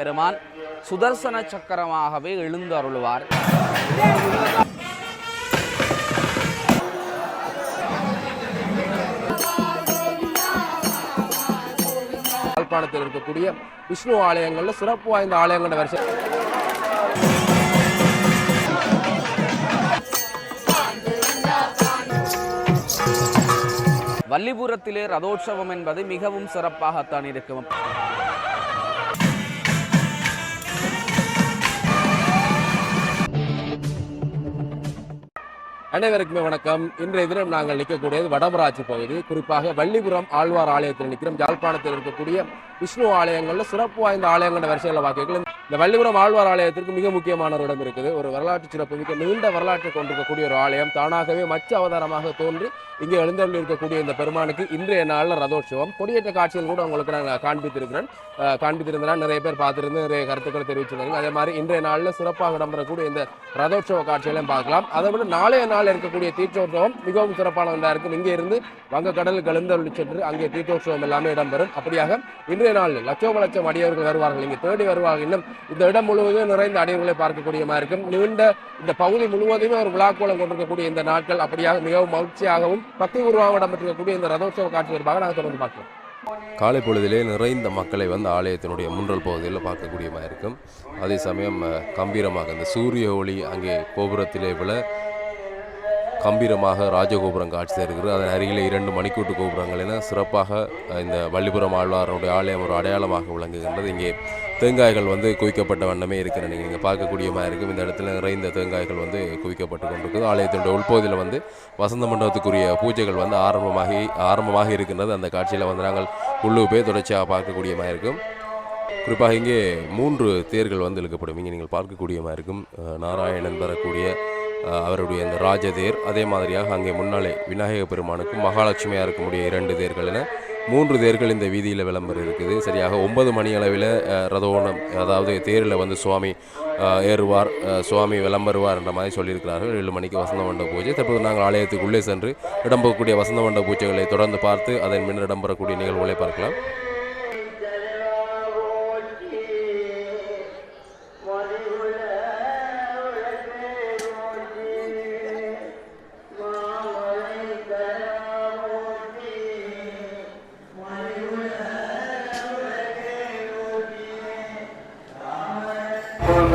பெருமான் சுதர்சன சக்கரமாகவே எழுந்து அருளுவார். யாழ்ப்பாணத்தில் இருக்கக்கூடிய விஷ்ணு ஆலயங்கள்ல சிறப்பு வாய்ந்த ஆலயங்கள வரிசை வல்லிபுரத்திலே ரதோற்சவம் என்பது மிகவும் சிறப்பாகத்தான் இருக்கும். அனைவருக்குமே வணக்கம். இன்றைய தினம் நாங்கள் நிற்கக்கூடியது வடமராட்சி பகுதி, குறிப்பாக வல்லிபுரம் ஆழ்வார் ஆலயத்தில் நிற்கிறோம். யாழ்ப்பாணத்தில் இருக்கக்கூடிய விஷ்ணு ஆலயங்கள்ல சிறப்பு வாய்ந்த ஆலயங்கள வரிசையில் வாக்குகள் இந்த வல்லிபுரம் ஆழ்வார் ஆலயத்திற்கு மிக முக்கியமான ஒரு இடம் இருக்குது. ஒரு வரலாற்று சிறப்பு மிக்க நீண்ட வரலாற்றை கொண்டிருக்கக்கூடிய ஒரு ஆலயம். தானாகவே மச்ச அவதாரமாக தோன்றி இங்கே எழுந்தருள் இருக்கக்கூடிய இந்த பெருமானுக்கு இன்றைய நாளில் ரதோற்சவம் கொடியேற்ற காட்சிகள் கூட உங்களுக்கு நான் காண்பித்திருந்தேன். நிறைய பேர் பார்த்துருந்து நிறைய கருத்துக்களை தெரிவிச்சிருந்தாங்க. அதே மாதிரி இன்றைய நாளில் சிறப்பாக இடம்பெறக்கூடிய இந்த ரதோற்சவ காட்சிகளையும் பார்க்கலாம். அதை விட நாளைய நாள் இருக்கக்கூடிய தீர்த்தோற்சவம் மிகவும் சிறப்பான ஒன்றாக இருக்கும். இங்கே இருந்து வங்கக்கடலுக்கு எழுந்தருளி சென்று அங்கே தீர்த்தோற்சவம் எல்லாமே இடம்பெறும். அப்படியாக இன்றைய நாளில் லட்சோப லட்சம் அடியவர்கள் வருவார்கள், இங்கே தேடி வருவார்கள். இன்னும் இந்த இடம் முழுவதும் நிறைந்த அடியவர்களை பார்க்கக்கூடிய மாதிரி இருக்கும். நீண்ட இந்த பகுதி முழுவதுமே ஒரு விழாக்கோலம் கொண்டிருக்கக்கூடிய இந்த நாட்கள் அப்படியாக மிகவும் மகிழ்ச்சியாகவும் பக்தி உருவாக இடம்பெற்றிருக்கக்கூடிய இந்த ரதோற்சவ காட்சி தொடர்பாக நாங்கள் தொடர்ந்து பார்க்கிறோம். காலை பொழுதிலே நிறைந்த மக்களை ஆலயத்தினுடைய முன்றல் பகுதியில் பார்க்கக்கூடியமாக இருக்கும். அதே சமயம் கம்பீரமாக இந்த சூரிய ஒளி அங்கே கோபுரத்திலே விழ கம்பீரமாக ராஜகோபுரம் காட்சி தருகிறது. அதன் அருகிலே 2 மணிக்கூட்டு கோபுரங்கள் என சிறப்பாக இந்த வல்லிபுரம் ஆழ்வாருடைய ஆலயம் ஒரு அடையாளமாக விளங்குகின்றது. இங்கே தேங்காய்கள் குவிக்கப்பட்ட வண்ணமே இருக்கிறது. நீங்கள் பார்க்கக்கூடியமாக இருக்கும். இந்த இடத்துல நிறைந்த தேங்காய்கள் குவிக்கப்பட்டு கொண்டிருக்குது. ஆலயத்தினுடைய உள்பகுதியில் வசந்த மண்டபத்துக்குரிய பூஜைகள் ஆரம்பமாக இருக்கின்றது. அந்த காட்சியில் நாங்கள் உள்ளுக்கு போய் தொடர்ச்சியாக பார்க்கக்கூடியமாக இருக்கும். குறிப்பாக இங்கே 3 தேர்கள் இழுக்கப்படும். இங்கே நீங்கள் பார்க்கக்கூடியமாக இருக்கும். நாராயணன் வரக்கூடிய அவருடைய அந்த ராஜதேர், அதே மாதிரியாக அங்கே முன்னாலே விநாயக பெருமானுக்கும் மகாலட்சுமியாக இருக்கக்கூடிய 2 தேர்கள் என 3 தேர்கள் இந்த வீதியில் விளம்பர இருக்குது. சரியாக 9 மணி அளவில் ரதோணம், அதாவது தேரில் சுவாமி ஏறுவார், சுவாமி விளம்பருவார் என்ற மாதிரி சொல்லியிருக்கிறார்கள். 7 மணிக்கு வசந்த மண்டப பூஜை. தற்போது நாங்கள் ஆலயத்துக்கு உள்ளே சென்று இடம்பெறக்கூடிய வசந்த மண்டப பூஜைகளை தொடர்ந்து பார்த்து அதன் பின்னர் இடம்பெறக்கூடிய நிகழ்வுகளை பார்க்கலாம்.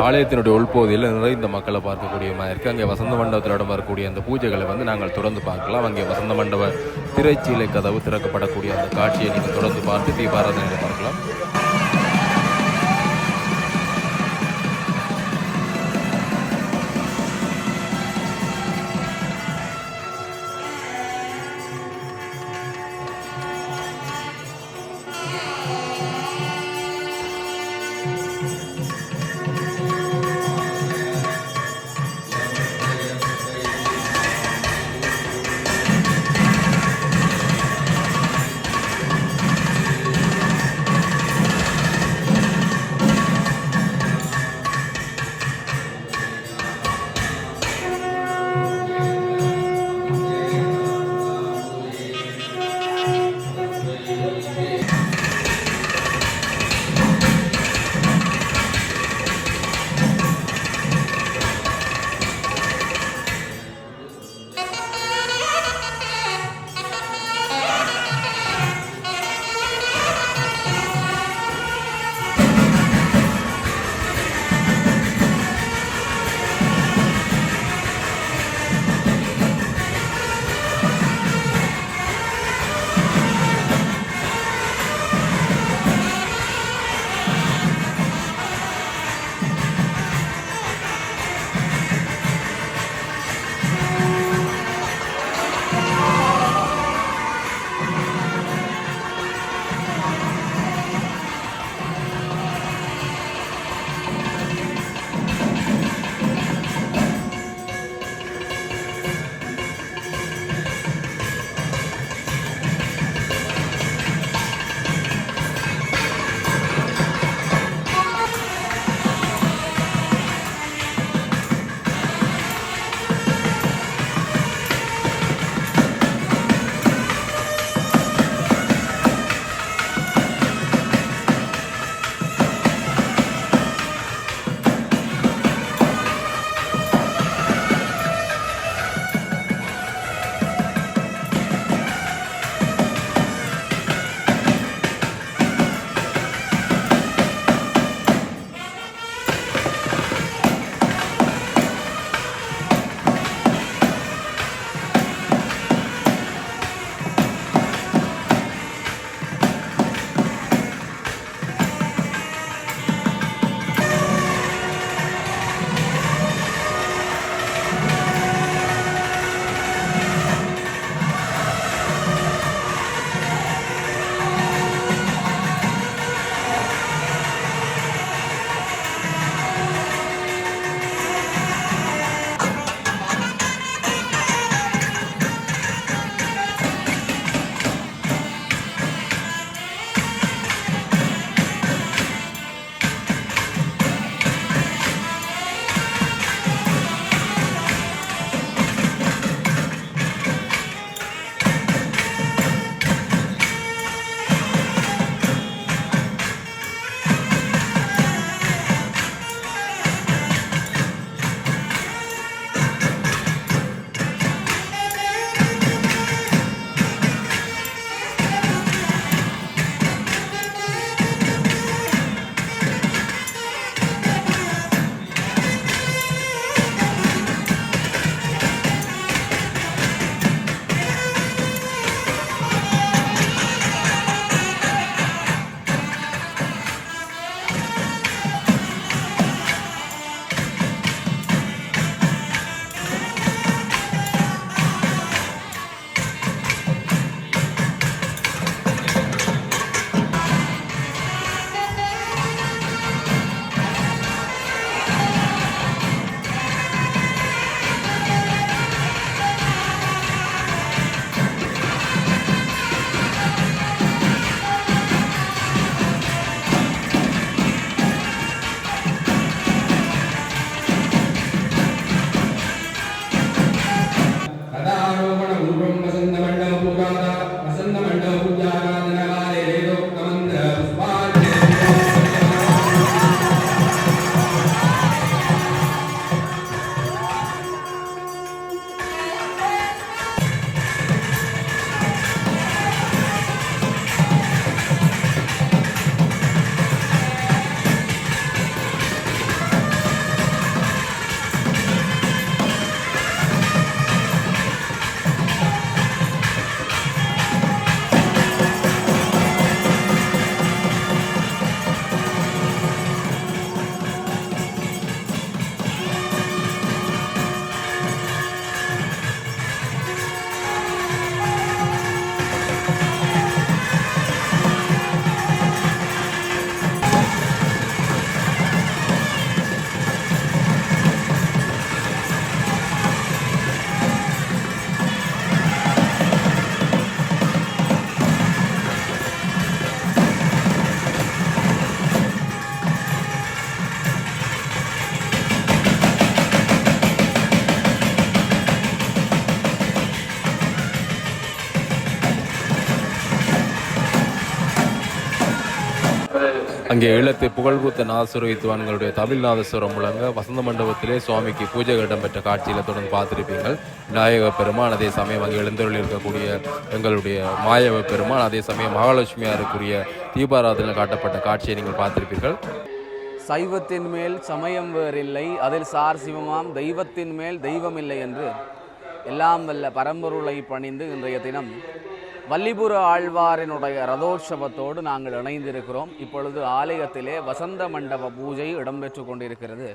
ஆலயத்தினுடைய உள்பகுதியில் நிறைந்த மக்களை பார்க்கக்கூடிய மாதிரி இருக்குது. அங்கே வசந்த மண்டபத்தில் இடம்பெறக்கூடிய அந்த பூஜைகளை நாங்கள் தொடர்ந்து பார்க்கலாம். அங்கே வசந்த மண்டப திரைச்சீலை கதவு திறக்கப்படக்கூடிய அந்த காட்சியை நீங்கள் தொடர்ந்து பார்த்து தீபாராதனை பார்க்கலாம். அங்கே ஈழத்து புகழ்பூத்த நாதஸ்வர வித்வான்களுடைய தமிழ் நாதஸ்வரம் முழங்க வசந்த மண்டபத்திலே சுவாமிக்கு பூஜை இடம்பெற்ற காட்சியில் தொடர்ந்து பார்த்திருப்பீங்கள். விநாயக பெருமான், அதே சமயம் அங்கே எழுந்தருள் இருக்கக்கூடிய எங்களுடைய மாயவ பெருமான், அதே சமயம் மகாலட்சுமியாருக்குரிய தீபாராதனை காட்டப்பட்ட காட்சியை நீங்கள் பார்த்திருப்பீர்கள். சைவத்தின் மேல் சமயம் வேறில்லை, அதில் சார் சிவமாம் தெய்வத்தின் மேல் தெய்வம் இல்லை என்று எல்லாம் வல்ல பரம்பொருளை பணிந்து இன்றைய தினம் வல்லிபுர ஆழ்வாரினுடைய ரதோற்சவத்தோடு நாங்கள் இணைந்திருக்கிறோம். இப்பொழுது ஆலயத்திலே வசந்த மண்டப பூஜை இடம்பெற்று கொண்டிருக்கிறது.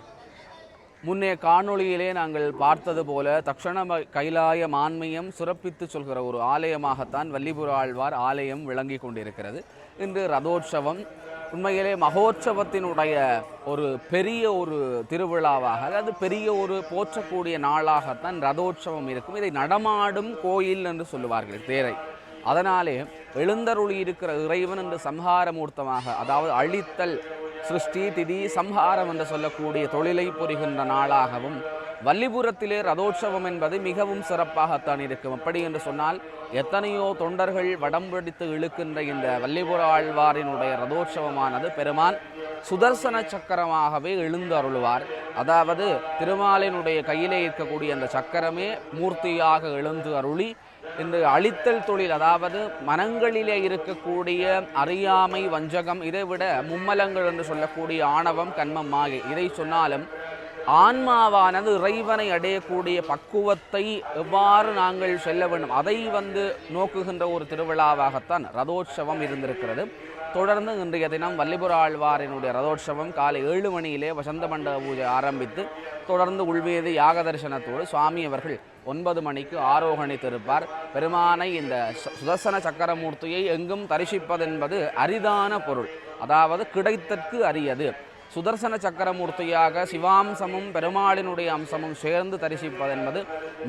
முன்னே காணொளியிலே நாங்கள் பார்த்தது போல தக்ஷண கைலாய மான்மியம் சுரப்பித்து சொல்கிற ஒரு ஆலயமாகத்தான் வல்லிபுர ஆழ்வார் ஆலயம் விளங்கி கொண்டிருக்கிறது. இன்று ரதோற்சவம் உண்மையிலே மகோற்சவத்தினுடைய ஒரு பெரிய ஒரு திருவிழாவாக, அதாவது பெரிய ஒரு போற்றக்கூடிய நாளாகத்தான் ரதோற்சவம் இருக்கும். இதை நடமாடும் கோயில் என்று சொல்லுவார்கள் தேரை. அதனாலே எழுந்தருளி இருக்கிற இறைவன் என்று சம்ஹாரமூர்த்தமாக, அதாவது அழித்தல், சிருஷ்டி, திதி, சம்ஹாரம் என்று சொல்லக்கூடிய தொழிலை புரிகின்ற நாளாகவும் வல்லிபுரத்திலே ரதோற்சவம் என்பது மிகவும் சிறப்பாகத்தான் இருக்கும். அப்படி என்று சொன்னால் எத்தனையோ தொண்டர்கள் வடம்பிடித்து இழுக்கின்ற இந்த வல்லிபுர ஆழ்வாரினுடைய ரதோற்சவமானது பெருமான் சுதர்சன சக்கரமாகவே எழுந்து அருள்வார். அதாவது திருமாலினுடைய கையிலே இருக்கக்கூடிய அந்த சக்கரமே மூர்த்தியாக எழுந்து அருளி இந்த அழித்தல் தொழில், அதாவது மனங்களிலே இருக்கக்கூடிய அறியாமை, வஞ்சகம், இதைவிட மும்மலங்கள் என்று சொல்லக்கூடிய ஆணவம், கண்மம், மாயை, இதை சொன்னாலும் ஆன்மாவானது இறைவனை அடையக்கூடிய பக்குவத்தை எவ்வாறு நாங்கள் செல்ல வேண்டும் அதை நோக்குகின்ற ஒரு திருவிழாவாகத்தான் ரதோற்சவம் இருந்திருக்கிறது. தொடர்ந்து இன்றைய தினம் வல்லிபுர ஆழ்வாரினுடைய ரதோற்சவம் காலை 7 மணியிலே வசந்த மண்டப பூஜை ஆரம்பித்து தொடர்ந்து உள்வேதி யாக தரிசனத்தோடு சுவாமி அவர்கள் 9 மணிக்கு ஆரோகணித்திருப்பார். பெருமானை இந்த சுதர்சன சக்கரமூர்த்தியை எங்கும் தரிசிப்பதென்பது அரிதான பொருள், அதாவது கிடைத்தற்கு அரியது. சுதர்சன சக்கரமூர்த்தியாக சிவாம்சமும் பெருமாளினுடைய அம்சமும் சேர்ந்து தரிசிப்பதென்பது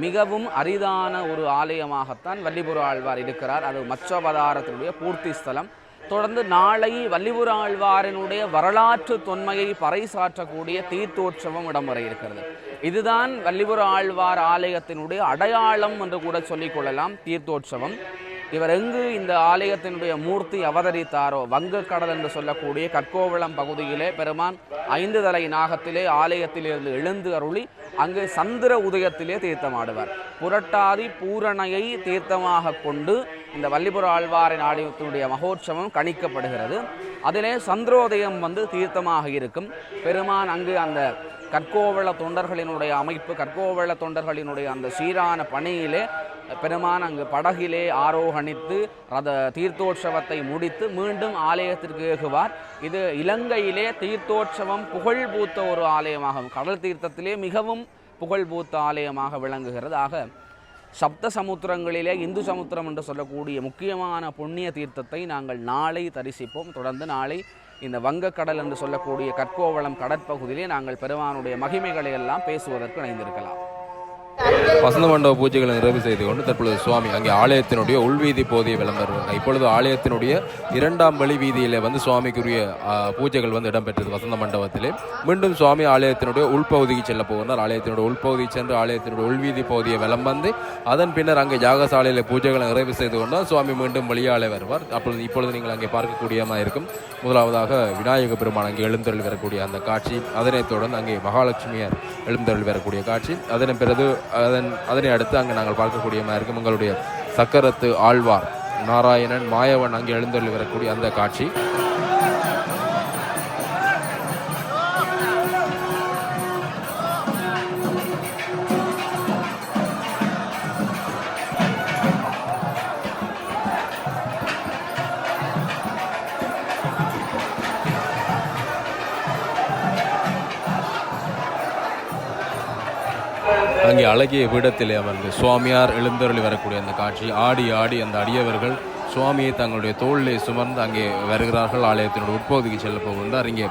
மிகவும் அரிதான ஒரு ஆலயமாகத்தான் வல்லிபுர ஆழ்வார் இருக்கிறார். அது மச்சவதாரத்தினுடைய பூர்த்தி ஸ்தலம். தொடர்ந்து நாளை வல்லிபுர ஆழ்வாரினுடைய வரலாற்று தொன்மையை பறைசாற்றக்கூடிய தீர்த்தோற்சவம் இடம்பெற இருக்கிறது. இதுதான் வல்லிபுர ஆழ்வார் ஆலயத்தினுடைய அடையாளம் என்று கூட சொல்லிக்கொள்ளலாம். தீர்த்தோற்சவம் இவர் எங்கு இந்த ஆலயத்தினுடைய மூர்த்தி அவதரித்தாரோ, வங்கக்கடல் என்று சொல்லக்கூடிய கற்கோவளம் பகுதியிலே பெருமான் 5 தலை நாகத்திலே ஆலயத்திலிருந்து எழுந்து அருளி அங்கு சந்திர உதயத்திலே தீர்த்தமாடுவார். புரட்டாதி பூரணையை தீர்த்தமாக கொண்டு இந்த வல்லிபுர ஆழ்வாரின் ஆலயத்தினுடைய மகோற்சவம் கணிக்கப்படுகிறது. அதிலே சந்திரோதயம் தீர்த்தமாக இருக்கும். பெருமான் அங்கு அந்த கற்கோவள தொண்டர்களினுடைய அமைப்பு, கற்கோவள தொண்டர்களினுடைய அந்த சீரான பணியிலே பெருமான் அங்கு படகிலே ஆரோகணித்து தீர்த்தோற்சவத்தை முடித்து மீண்டும் ஆலயத்திற்கு ஏகுவார். இது இலங்கையிலே தீர்த்தோற்சவம் புகழ்பூத்த ஒரு ஆலயமாகும். கடல் தீர்த்தத்திலே மிகவும் புகழ்பூத்த ஆலயமாக விளங்குகிறது. ஆக சப்த சமுத்திரங்களிலே இந்து சமுத்திரம் என்று சொல்லக்கூடிய முக்கியமான புண்ணிய தீர்த்தத்தை நாங்கள் நாளை தரிசிப்போம். தொடர்ந்து நாளை இந்த வங்கக்கடல் என்று சொல்லக்கூடிய கற்கோவளம் கடற்பகுதியிலே நாங்கள் பெருமானுடைய மகிமைகளை எல்லாம் பேசுவதற்கு இணைந்திருக்கலாம். வசந்த மண்டப பூஜைகளை நிறைவு செய்து கொண்டு தற்பொழுது சுவாமி அங்கே ஆலயத்தினுடைய உள்வீதி போதிய விளம்பரம். இப்பொழுது ஆலயத்தினுடைய 2ஆம் வழி வீதியிலே சுவாமிக்குரிய பூஜைகள் இடம்பெற்றது வசந்த மண்டபத்திலே. மீண்டும் சுவாமி ஆலயத்தினுடைய உள்பகுதிக்கு செல்ல போகிறார். ஆலயத்தினுடைய உள்பகுதிக்கு சென்று ஆலயத்தினுடைய உள்வீதி போதிய விளம் அதன் பின்னர் அங்கே யாகசாலையில் பூஜைகளை நிறைவு செய்து கொண்டால் சுவாமி மீண்டும் வெளியாலே வருவார். இப்பொழுது நீங்கள் அங்கே பார்க்கக்கூடியமாக இருக்கும். முதலாவதாக விநாயக பெருமான் அங்கே எழுந்தருள் வரக்கூடிய அந்த காட்சி, அதனைத் தொடர்ந்து அங்கே மகாலட்சுமியார் எழுந்தருள் வரக்கூடிய காட்சி, அதனை அடுத்து அங்கே நாங்கள் பார்க்கக்கூடியமாக இருக்கும் உங்களுடைய சக்கரத்து ஆழ்வார் நாராயணன் மாயவன் அங்கே எழுந்தருள் வரக்கூடிய அந்த காட்சி. அங்கே அழகிய பீடத்திலே அமர்ந்து சுவாமியார் எழுந்தருளி வரக்கூடிய அந்த காட்சி, ஆடி ஆடி அந்த அடியவர்கள் சுவாமியை தங்களுடைய தோளிலே சுமர்ந்து அங்கே வருகிறார்கள். ஆலயத்தினுடைய உட்பகுதிக்கு செல்ல போகின்றார். இங்கே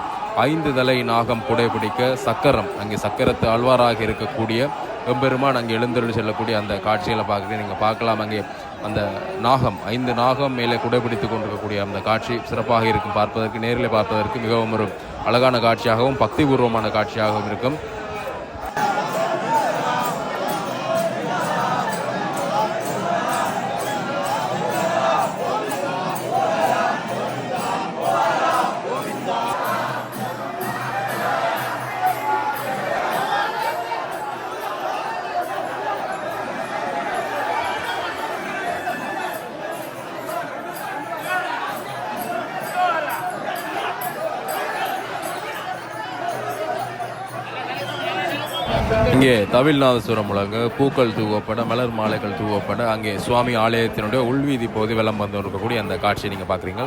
5 தலை நாகம் புடைபிடிக்க சக்கரம், அங்கே சக்கரத்து ஆழ்வாராக இருக்கக்கூடிய எம்பெருமான் அங்கே எழுந்தருளி செல்லக்கூடிய அந்த காட்சிகளை பார்க்குறேன். நீங்கள் பார்க்கலாம். அங்கே அந்த நாகம் 5 நாகம் மேலே குடைபிடித்து கொண்டிருக்கக்கூடிய அந்த காட்சி சிறப்பாக இருக்கும். பார்ப்பதற்கு, நேரில் பார்ப்பதற்கு மிகவும் ஒரு அழகான காட்சியாகவும் பக்திபூர்வமான காட்சியாகவும் இருக்கும். இங்கே தவிழ்நாதசுரம் முழங்க பூக்கள் தூவப்பட மலர் மாலைகள் தூவப்பட அங்கே சுவாமி ஆலயத்தினுடைய உள்வீதி போது வெள்ளம் வந்து இருக்கக்கூடிய அந்த காட்சியை நீங்கள் பார்க்குறீங்க.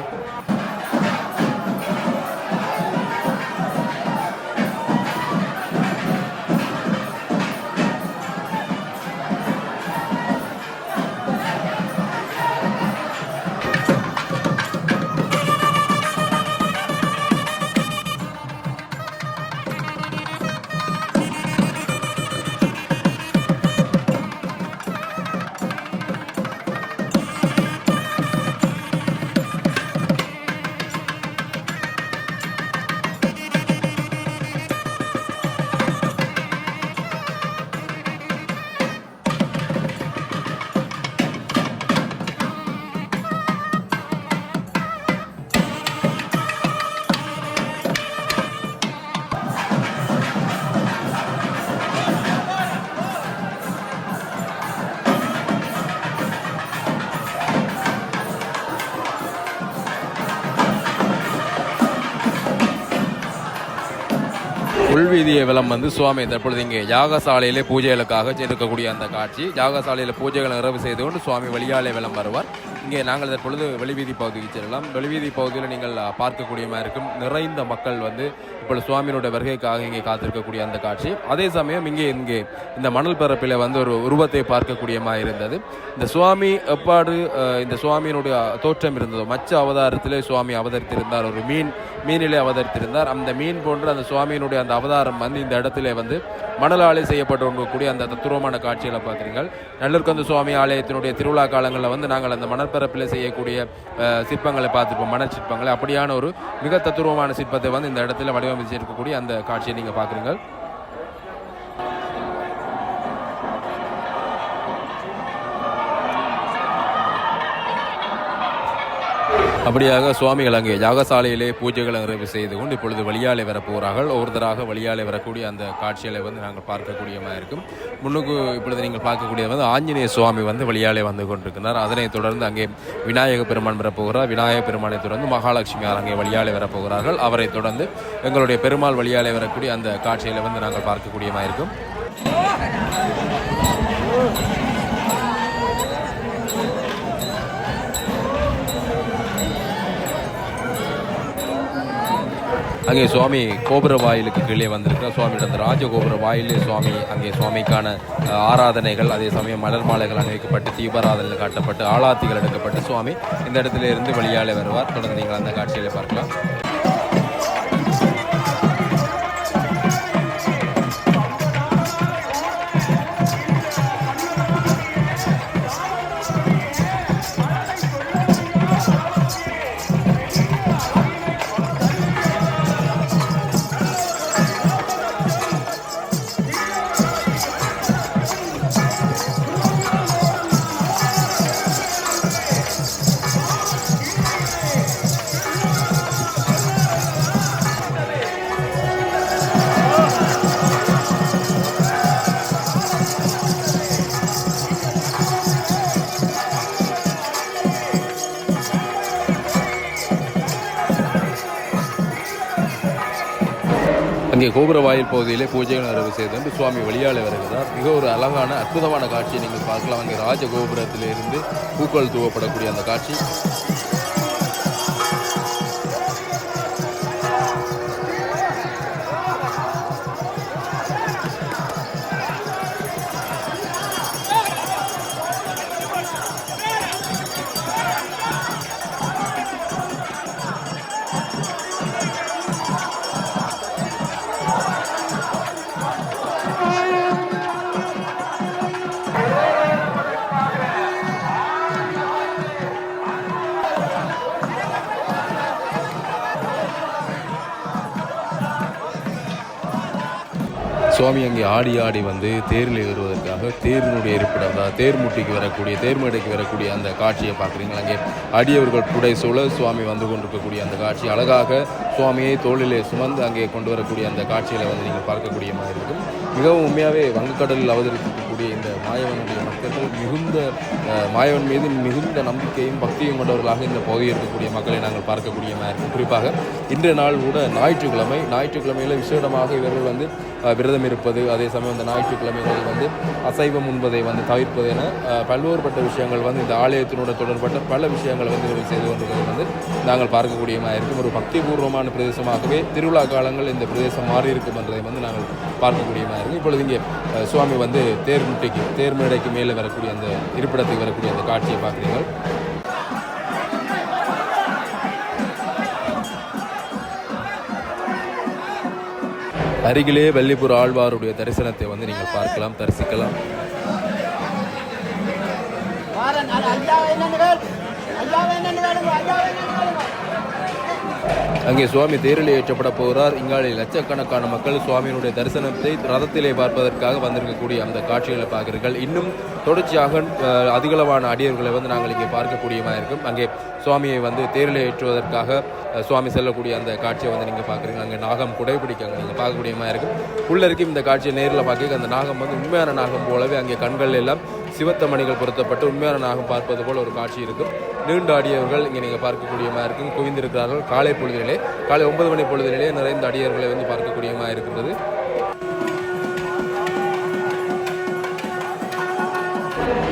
உள்வீதியை வெள்ளம் வந்து சுவாமி தற்பொழுது இங்கே யாகசாலையிலே பூஜைகளுக்காக இருக்கக்கூடிய அந்த காட்சி. யாகசாலையில் பூஜைகளை நிறைவு செய்து கொண்டு சுவாமி வெளியாலே வெள்ளம் வருவார். இங்கே நாங்கள் தற்பொழுது வெளிவீதி பகுதிக்கு செல்லலாம். வெளிவீதி பகுதியில் நீங்கள் பார்க்கக்கூடியமாக இருக்கும் நிறைந்த மக்கள் வந்து இப்பொழுது சுவாமியினுடைய வருகைக்காக இங்கே காத்திருக்கக்கூடிய அந்த காட்சி. அதே சமயம் இங்கே இந்த மணல் பரப்பில் வந்து ஒரு உருவத்தை பார்க்கக்கூடியமாக இருந்தது. இந்த சுவாமி எப்பாடு இந்த சுவாமியினுடைய தோற்றம் இருந்ததோ மச்ச அவதாரத்திலே சுவாமி அவதரித்திருந்தார். ஒரு மீனிலே அவதரித்திருந்தார். அந்த மீன் போன்ற அந்த சுவாமியினுடைய அந்த அவதாரம் வந்து இந்த இடத்திலே வந்து மணலாலே செய்யப்பட்டிருக்கக்கூடிய அந்த தத்துவமான காட்சிகளை பார்க்குறீங்கள். நல்லூர்கந்த சுவாமி ஆலயத்தினுடைய திருவிழா காலங்களில் வந்து நாங்கள் அந்த மணற்பரப்பில் செய்யக்கூடிய சிற்பங்களை பார்த்துருப்போம், மணல் சிற்பங்களை. அப்படியான ஒரு மிக தத்துவமான சிற்பத்தை வந்து இந்த இடத்துல வடிவமைச்சிருக்கக்கூடிய அந்த காட்சியை நீங்கள் பார்க்குறீங்கள். அப்படியாக சுவாமிகள் அங்கே யாகசாலையிலே பூஜைகளை நிறைவு செய்து கொண்டு இப்பொழுது வழியாலே வரப்போகிறார்கள். ஒருத்தராக வழியாலே வரக்கூடிய அந்த காட்சிகளை வந்து நாங்கள் பார்க்கக்கூடியமாக இருக்கும். முன்னுக்கு இப்பொழுது நீங்கள் பார்க்கக்கூடிய வந்து ஆஞ்சநேய சுவாமி வந்து வழியாலே வந்து கொண்டிருக்கிறார். அதனைத் தொடர்ந்து அங்கே விநாயக பெருமான் வரப்போகிறார். விநாயக பெருமானை தொடர்ந்து மகாலட்சுமியார் அங்கே வழியாலே வரப்போகிறார்கள். அவரை தொடர்ந்து எங்களுடைய பெருமாள் வழியாலே வரக்கூடிய அந்த காட்சிகளை வந்து நாங்கள் பார்க்கக்கூடியமாக இருக்கும். அங்கே சுவாமி கோபுர வாயிலுக்கு கீழே வந்திருக்கிறார். சுவாமியோட அந்த ராஜகோபுர வாயிலே சுவாமி அங்கே சுவாமிக்கான ஆராதனைகள், அதே சமயம் மலர் மாலைகள் அணிவிக்கப்பட்டு தீபாராதனைகள் காட்டப்பட்டு ஆளாத்திகள் எடுக்கப்பட்டு சுவாமி இந்த இடத்துல இருந்து வெளியாலே வருவார். தொடர்ந்து நீங்கள் அந்த காட்சிகளை பார்க்கலாம். அங்கே கோபுர வாயில் பகுதியிலே பூஜைகள் நிறைவு செய்து சுவாமி வெளியாலே வருகிறார். மிக ஒரு அழகான அற்புதமான காட்சியை நீங்கள் பார்க்கலாம். அங்கே ராஜகோபுரத்திலிருந்து பூக்கள் தூவப்படக்கூடிய அந்த காட்சி. சுவாமி அங்கே ஆடி ஆடி வந்து தேரில் ஏறுவதற்காக தேரினுடைய இருப்பிடம், அதாவது தேர்முட்டிக்கு வரக்கூடிய தேர்மேடைக்கு வரக்கூடிய அந்த காட்சியை பார்க்குறீங்க. அங்கே அடியவர்கள் புடை சூழ சுவாமி வந்து கொண்டிருக்கக்கூடிய அந்த காட்சி, அழகாக சுவாமியை தோளிலே சுமந்து அங்கே கொண்டு வரக்கூடிய அந்த காட்சிகளை வந்து நீங்கள் பார்க்கக்கூடிய மாதிரி இருக்கும். மிகவும் உண்மையாகவே வங்கக்கடலில் அவதரித்திருக்கக்கூடிய இந்த மாயவனுடைய மக்கள் மிகுந்த மாயவன் மீது மிகுந்த நம்பிக்கையும் பக்தியும் கொண்டவர்களாக இந்த பகுதியில் இருக்கக்கூடிய மக்களை நாங்கள் பார்க்கக்கூடியமாக இருக்கும். குறிப்பாக இன்றைய நாள் கூட ஞாயிற்றுக்கிழமையில் விசேடமாக இவர்கள் வந்து விரதம் இருப்பது, அதே சமயம் இந்த ஞாயிற்றுக்கிழமைகளில் வந்து அசைவம் உண்பதை வந்து தவிர்ப்பது என பல்வேறுபட்ட விஷயங்கள் வந்து இந்த ஆலயத்தினோட தொடர்பட்ட பல விஷயங்களை வந்து இவர்கள் செய்து கொண்டிருப்பது வந்து நாங்கள் பார்க்கக்கூடியமாக இருக்கும். ஒரு பக்திபூர்வமான பிரதேசமாகவே திருவிழா காலங்கள் இந்த பிரதேசம் மாறி இருக்கும் என்பதை வந்து நாங்கள் பார்க்கக்கூடியமாக இருக்கும். இப்பொழுது இங்கே சுவாமி வந்து தேர்மேடைக்கு மேலே வரக்கூடிய அந்த இருப்பிடத்துக்கு வரக்கூடிய அந்த காட்சியை பார்க்குறீர்கள். அருகிலே வல்லிபுர ஆழ்வாருடைய தரிசனத்தை வந்து நீங்கள் பார்க்கலாம், தரிசிக்கலாம். அங்கே சுவாமி தேரில் ஏற்றப்பட போகிறார். இங்காலே லட்சக்கணக்கான மக்கள் சுவாமியினுடைய தரிசனத்தை ரதத்திலே பார்ப்பதற்காக வந்திருக்கக்கூடிய அந்த காட்சிகளை பார்க்கிறீர்கள். இன்னும் தொடர்ச்சியாக அதிகளவான அடியர்களை வந்து நாங்கள் இங்கே பார்க்கக்கூடியமாக இருக்கும். அங்கே சுவாமியை வந்து தேரில் ஏற்றுவதற்காக சுவாமி செல்லக்கூடிய அந்த காட்சியை வந்து நீங்கள் பார்க்குறீங்க. அங்கே நாகம் குடைப்பிடிக்க அங்கே நீங்கள் பார்க்கக்கூடியமாக இருக்கும். உள்ள இருக்கும் இந்த காட்சியை நேரில் பார்க்க அந்த நாகம் வந்து உண்மையான நாகம் போலவே அங்கே கண்கள் எல்லாம் சிவத்த மணிகள் பொருத்தப்பட்டு உண்மையான நாகம் பார்ப்பது போல் ஒரு காட்சி இருக்கும். நீண்ட அடியவர்கள் இங்கே நீங்கள் பார்க்கக்கூடியமாக இருக்கும், குவிந்திருக்கிறார்கள். காலை 9 மணி பொழுதிலே நிறைந்த அடியவர்களை வந்து பார்க்கக்கூடியமாக இருக்கின்றது.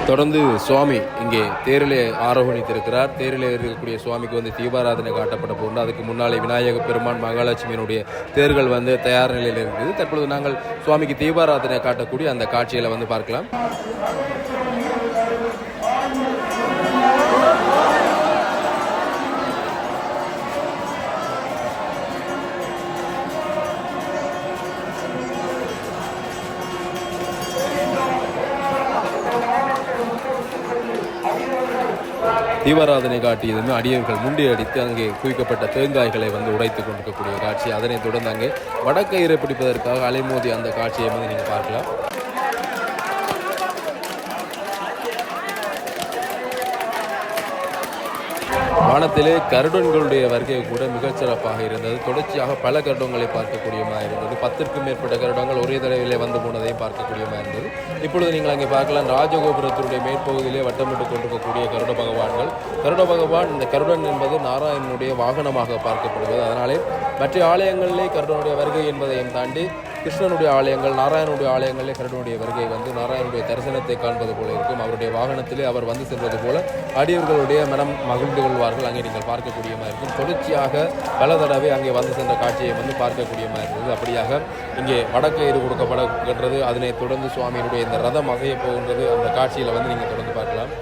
தொடர்ந்து சுவாமி இங்கே தேரிலே ஆரோகணித்திருக்கிறார். தேரிலே இருக்கக்கூடிய சுவாமிக்கு வந்து தீபாராதனை காட்டப்பட போன்று அதுக்கு முன்னாலே விநாயக பெருமான் மகாலட்சுமியினுடைய தேர்கள் வந்து தயார் நிலையில் இருக்குது. தற்பொழுது நாங்கள் சுவாமிக்கு தீபாராதனை காட்டக்கூடிய அந்த காட்சிகளை வந்து பார்க்கலாம். தீபாராதனை காட்டியதுமே அடியவர்கள் முண்டியடித்து அங்கே குவிக்கப்பட்ட தேங்காய்களை வந்து உடைத்து கொண்டிருக்கக்கூடிய காட்சி. அதனைத் தொடர்ந்து அங்கே வடக்கயிறை பிடிப்பதற்காக அலைமோதி அந்த காட்சியை வந்து நீங்கள் பார்க்கலாம். வானத்திலே கருடன்களுடைய வருகை கூட மிகச்சிறப்பாக இருந்தது. தொடர்ச்சியாக பல கருடங்களை பார்க்கக்கூடியமாக இருந்தது. 10க்கும் மேற்பட்ட கருடங்கள் ஒரே தடவையிலே வந்து போனதையும் பார்க்கக்கூடியமாக இருந்தது. இப்பொழுது நீங்கள் அங்கே பார்க்கலாம், ராஜகோபுரத்தினுடைய மேற்பகுதியிலே வட்டமிட்டு கொண்டிருக்கக்கூடிய கருட பகவான். இந்த கருடன் என்பது நாராயணனுடைய வாகனமாக பார்க்கப்படுவது. அதனாலே மற்ற ஆலயங்களிலே கருடனுடைய வருகை என்பதையும் தாண்டி கிருஷ்ணனுடைய ஆலயங்கள், நாராயணனுடைய ஆலயங்களிலே கருடனுடைய வருகை வந்து நாராயணனுடைய தரிசனத்தை காண்பது போல இருக்கும். அவருடைய வாகனத்திலே அவர் வந்து செல்வது போல அடியவர்களுடைய மனம் மகிழ்ந்து கொள்வார்கள். அங்கே நீங்கள் பார்க்கக்கூடியமாக இருக்கும். தொடர்ச்சியாக பல தடவை அங்கே வந்து சென்ற காட்சியை வந்து பார்க்கக்கூடியமாக இருந்தது. அப்படியாக இங்கே வடக்கயிறு கொடுக்கப்படுகின்றது. அதனைத் தொடர்ந்து சுவாமியினுடைய இந்த ரதம் அசைய போகின்றது. அந்த காட்சியில் வந்து நீங்கள் தொடர்ந்து பார்க்கலாம்.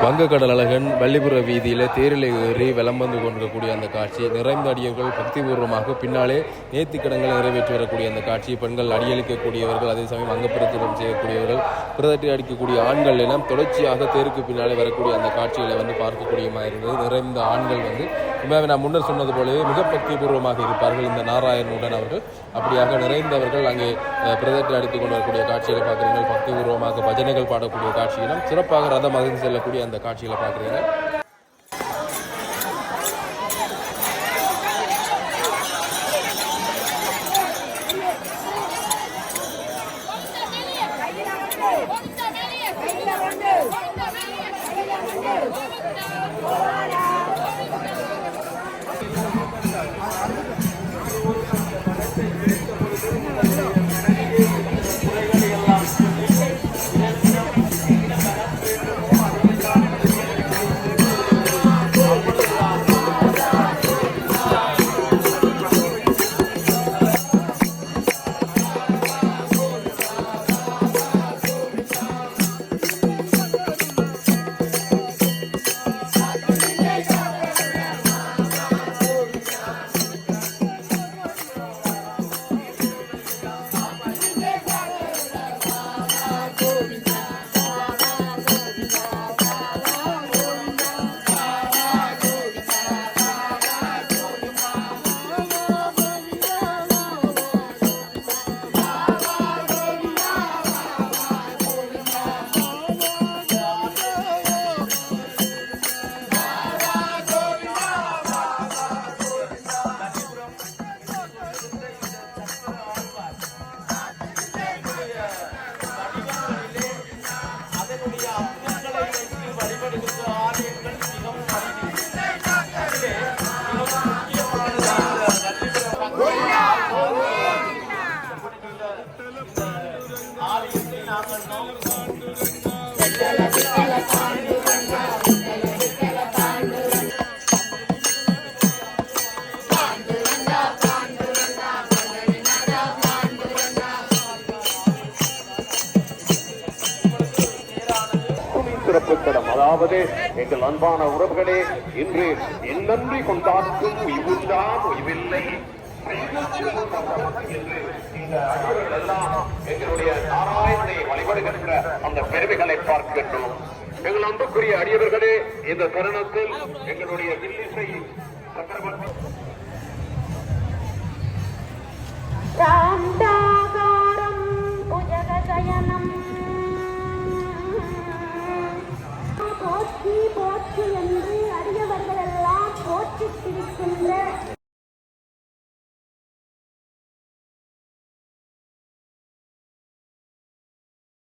வங்கக்கடல் அழகன் வள்ளிபுர வீதியில் தேரில் ஏறி விளம்பந்து கொண்டிருக்கக்கூடிய அந்த காட்சி, நிறைந்த அடியவர்கள் பக்திபூர்வமாக பின்னாலே நேர்த்திக்கடன்களை நிறைவேற்றி வரக்கூடிய அந்த காட்சி, பெண்கள் அடியளிக்கக்கூடியவர்கள், அதே சமயம் அங்கப்பிரத்தினம் செய்யக்கூடியவர்கள், பிரதட்டி அடிக்கக்கூடிய ஆண்கள் எல்லாம் தொடர்ச்சியாக தேருக்கு பின்னாலே வரக்கூடிய அந்த காட்சிகளை வந்து பார்க்கக்கூடியமாக இருந்தது. நிறைந்த ஆண்கள் வந்து உண்மையாக நான் முன்னர் சொன்னது போலவே மிக பக்திபூர்வமாக இருப்பார்கள் இந்த நாராயணனுடன் அவர்கள். அப்படியாக நிறைந்தவர்கள் அங்கே பிரதட்டி அடித்துக் கொண்டு வரக்கூடிய காட்சிகளை பார்க்குறீர்கள். பக்திபூர்வமாக பஜனைகள் பாடக்கூடிய காட்சிகளும் சிறப்பாக ரதம் அகர்ந்து செல்லக்கூடிய அந்த காட்சிகளை பார்க்குறீங்க. Hola. சிறப்பு தடம். அதாவது எங்கள் அன்பான உறவுகளே, இன்று என் நன்றி கொண்டாற்றும் உய்வுண்டாம் உய்வில்லை எங்களுடைய நாராயணனை வழிபடுகின்ற அந்த பெருமைகளை பார்க்கின்றோம். எங்கள் அன்புக்குரிய அடியவர்களே, இந்த தருணத்தில் எங்களுடைய வில்லிசை சக்கரவர்த்தி ராம்